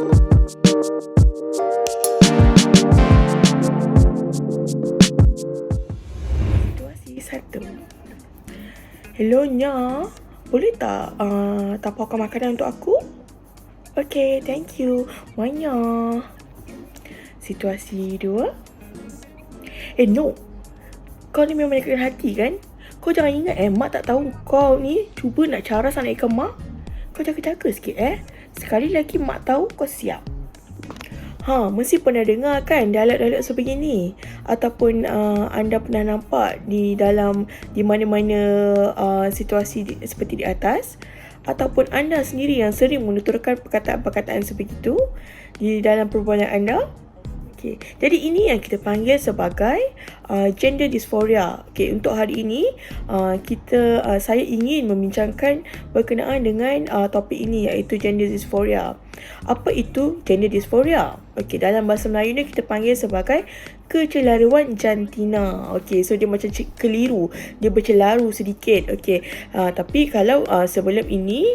Situasi 1. Hello Nya, boleh tak taparkan makanan untuk aku? Okay, thank you. Nya. Situasi 2. No, kau ni memang menyakitkan hati kan? Kau jangan ingat mak tak tahu kau ni cuba nak caras anak ikan mak. Kau jaga-jaga sikit Sekali lagi mak tahu kau siap. Mesti pernah dengar kan dialog-dialog sebegini, ataupun anda pernah nampak di mana-mana situasi seperti di atas, ataupun anda sendiri yang sering menuturkan perkataan-perkataan sebegitu di dalam perbualan anda. Okay. Jadi ini yang kita panggil sebagai gender dysphoria. Okay, untuk hari ini saya ingin membincangkan berkenaan dengan topik ini, iaitu gender dysphoria. Apa itu gender dysphoria? Okay, dalam bahasa Melayu ni kita panggil sebagai kecelaruan jantina. Okay, so dia macam keliru, dia bercelaru sedikit. Okay, tapi kalau sebelum ini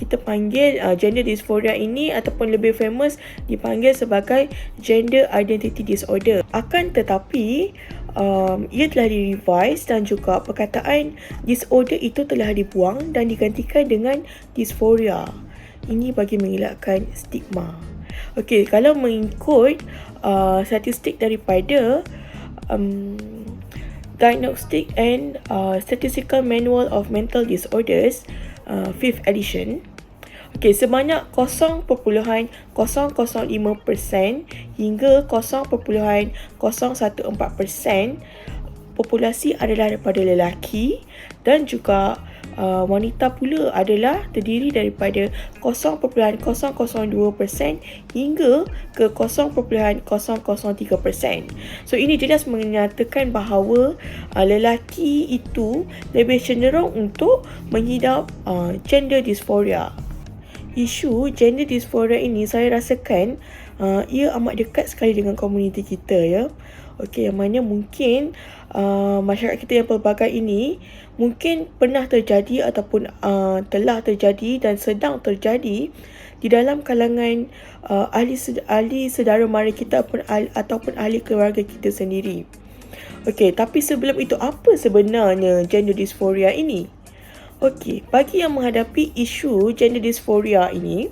kita panggil gender dysphoria ini, ataupun lebih famous dipanggil sebagai gender identity disorder. Akan tetapi ia telah direvise dan juga perkataan disorder itu telah dibuang dan digantikan dengan dysphoria. Ini bagi mengelakkan stigma. Okey, kalau mengikut statistik daripada Diagnostic and Statistical Manual of Mental Disorders 5th edition, sebanyak 0.005% hingga 0.014% populasi adalah daripada lelaki, dan juga wanita pula adalah terdiri daripada 0.002% hingga ke 0.003%. So ini jelas menyatakan bahawa lelaki itu lebih cenderung untuk mengidap gender dysphoria. Isu gender dysphoria ini saya rasakan ia amat dekat sekali dengan komuniti kita yang mana mungkin masyarakat kita yang pelbagai ini mungkin pernah terjadi ataupun telah terjadi dan sedang terjadi di dalam kalangan ahli saudara mara kita ataupun ahli keluarga kita sendiri. Tapi sebelum itu, apa sebenarnya gender dysphoria ini? Bagi yang menghadapi isu gender dysphoria ini,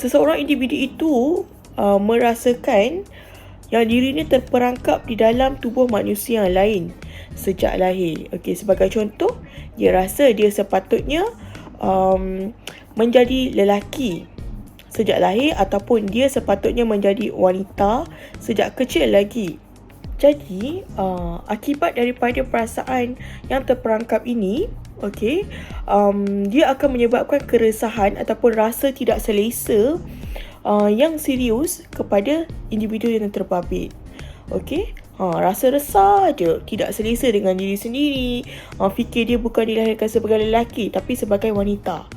seseorang individu itu merasakan yang dirinya terperangkap di dalam tubuh manusia yang lain sejak lahir. Sebagai contoh, dia rasa dia sepatutnya menjadi lelaki sejak lahir, ataupun dia sepatutnya menjadi wanita sejak kecil lagi. Jadi, akibat daripada perasaan yang terperangkap ini, dia akan menyebabkan keresahan ataupun rasa tidak selesa yang serius kepada individu yang terbabit. Rasa resah je, tidak selesa dengan diri sendiri, fikir dia bukan dilahirkan sebagai lelaki tapi sebagai wanita.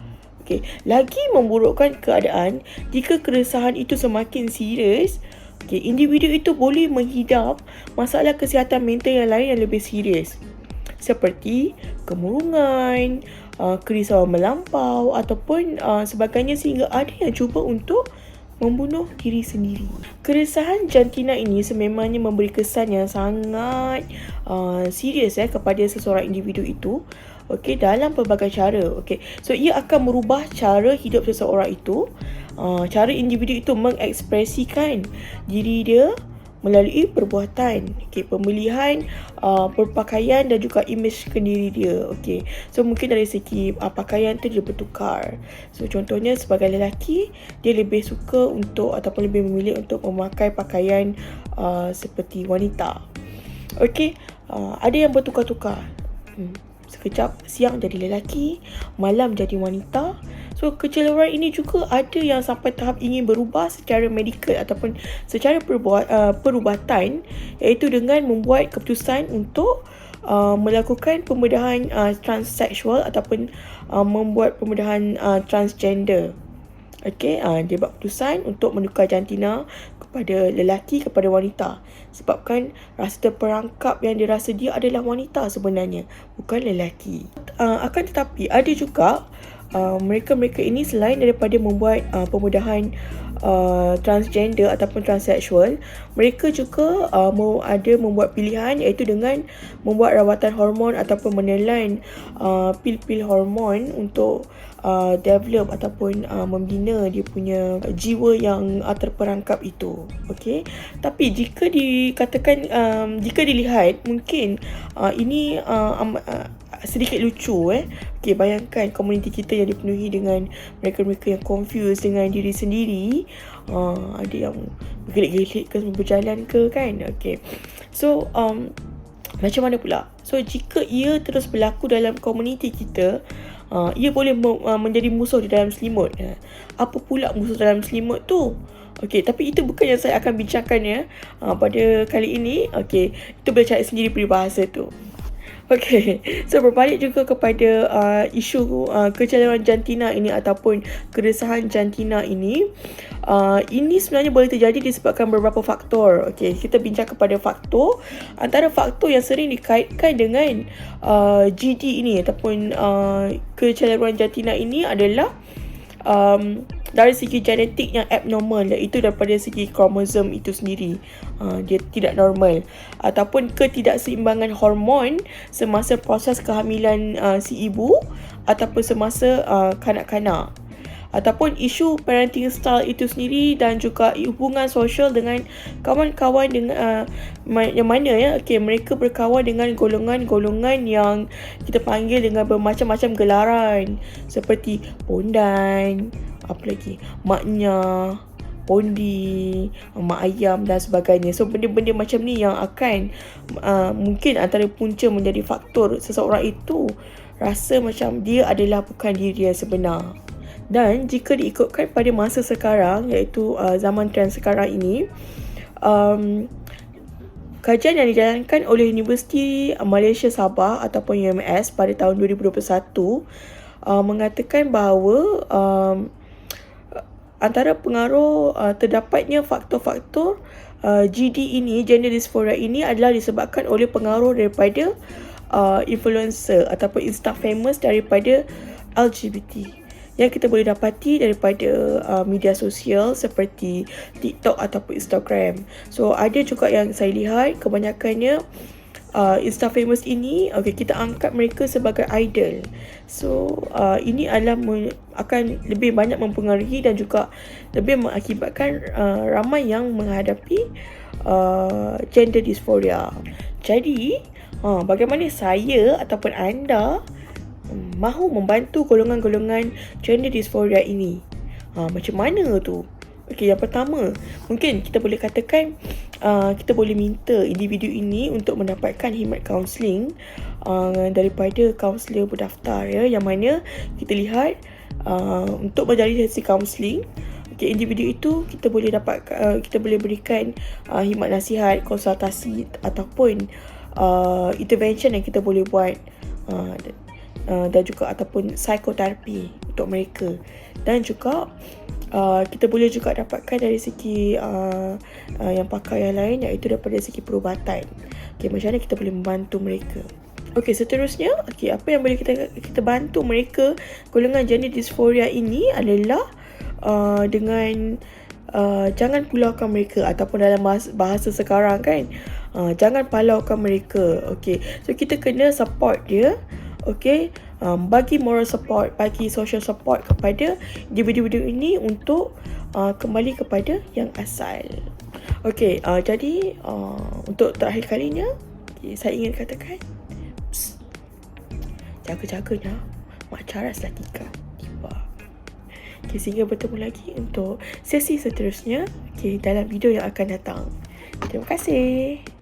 Lagi memburukkan keadaan jika keresahan itu semakin serius, individu itu boleh menghidap masalah kesihatan mental yang lain yang lebih serius, seperti kemurungan, kerisauan melampau ataupun sebagainya, sehingga ada yang cuba untuk membunuh diri sendiri. Keresahan jantina ini sememangnya memberi kesan yang sangat serius kepada seseorang individu itu, dalam pelbagai cara. So ia akan merubah cara hidup seseorang itu, cara individu itu mengekspresikan diri dia melalui perbuatan, pemilihan berpakaian dan juga imej kendiri dia. So mungkin dari segi pakaian tu dia bertukar. So contohnya sebagai lelaki, dia lebih suka untuk ataupun lebih memilih untuk memakai pakaian seperti wanita. Ada yang bertukar-tukar. Sekejap siang jadi lelaki, malam jadi wanita. So kecelaruan ini juga ada yang sampai tahap ingin berubah secara medikal ataupun secara perubatan, iaitu dengan membuat keputusan untuk melakukan pembedahan transseksual ataupun membuat pembedahan transgender. Dia buat keputusan untuk menukar jantina kepada lelaki kepada wanita, sebabkan rasa terperangkap yang dirasa dia adalah wanita sebenarnya, bukan lelaki. Akan tetapi ada juga mereka-mereka ini selain daripada membuat pemudahan transgender ataupun transseksual, mereka juga membuat pilihan, iaitu dengan membuat rawatan hormon ataupun menelan pil-pil hormon untuk develop ataupun membina dia punya jiwa yang terperangkap itu. Okey, tapi jika dikatakan jika dilihat, mungkin ini sedikit lucu. Okey, bayangkan komuniti kita yang dipenuhi dengan mereka-mereka yang confused dengan diri sendiri. Ada yang bergelik-gelik ke, berjalan ke, kan. Okey, so macam mana pula? So jika ia terus berlaku dalam komuniti kita, ia boleh menjadi musuh di dalam selimut. Apa pula musuh dalam selimut tu? Okey, tapi itu bukan yang saya akan bincangkan pada kali ini. Okey, itu boleh cari sendiri peribahasa tu. Okey, so berbalik juga kepada isu kecelaruan jantina ini ataupun keresahan jantina ini. Ini sebenarnya boleh terjadi disebabkan beberapa faktor. Okey, kita bincang kepada faktor. Antara faktor yang sering dikaitkan dengan GD ini ataupun kecelaruan jantina ini adalah dari segi genetik yang abnormal, iaitu daripada segi kromosom itu sendiri. Dia tidak normal, ataupun ketidakseimbangan hormon semasa proses kehamilan si ibu ataupun semasa kanak-kanak, ataupun isu parenting style itu sendiri, dan juga hubungan sosial dengan kawan-kawan dengan yang mana okey, mereka berkawan dengan golongan-golongan yang kita panggil dengan bermacam-macam gelaran seperti pondan, apa lagi, maknya, pondi, mak ayam dan sebagainya. So benda-benda macam ni yang akan mungkin antara punca menjadi faktor seseorang itu rasa macam dia adalah bukan diri dia sebenar. Dan jika diikutkan pada masa sekarang, iaitu zaman trend sekarang ini, kajian yang dijalankan oleh Universiti Malaysia Sabah ataupun UMS pada tahun 2021 mengatakan bahawa antara pengaruh terdapatnya faktor-faktor GD ini, gender dysphoria ini, adalah disebabkan oleh pengaruh daripada influencer ataupun insta famous daripada LGBT yang kita boleh dapati daripada media sosial seperti TikTok ataupun Instagram. So ada juga yang saya lihat kebanyakannya insta famous ini, kita anggap mereka sebagai idol. So ini adalah akan lebih banyak mempengaruhi dan juga lebih mengakibatkan ramai yang menghadapi gender dysphoria. Jadi bagaimana saya ataupun anda mahu membantu golongan-golongan gender dysphoria ini? Macam mana tu? Okey, yang pertama, mungkin kita boleh katakan kita boleh minta individu ini untuk mendapatkan khidmat kaunseling daripada kaunselor berdaftar, yang mana kita lihat untuk menjalani sesi kaunseling, individu itu kita boleh kita boleh berikan khidmat nasihat, konsultasi ataupun intervention yang kita boleh buat, dan juga ataupun psikoterapi untuk mereka. Dan juga kita boleh juga dapatkan dari segi yang pakar yang lain, iaitu daripada segi perubatan. Macam mana kita boleh membantu mereka. Seterusnya, apa yang boleh kita bantu mereka golongan gender dysphoria ini adalah dengan jangan pulaukan mereka, ataupun dalam bahasa sekarang kan, jangan palaukan mereka. So kita kena support dia. Bagi moral support, bagi social support kepada individu-individu ini untuk kembali kepada yang asal. Jadi untuk terakhir kalinya, saya ingin katakan, jaga-jaganya Mak Caras lah tiba. Sehingga bertemu lagi untuk sesi seterusnya dalam video yang akan datang. Terima kasih.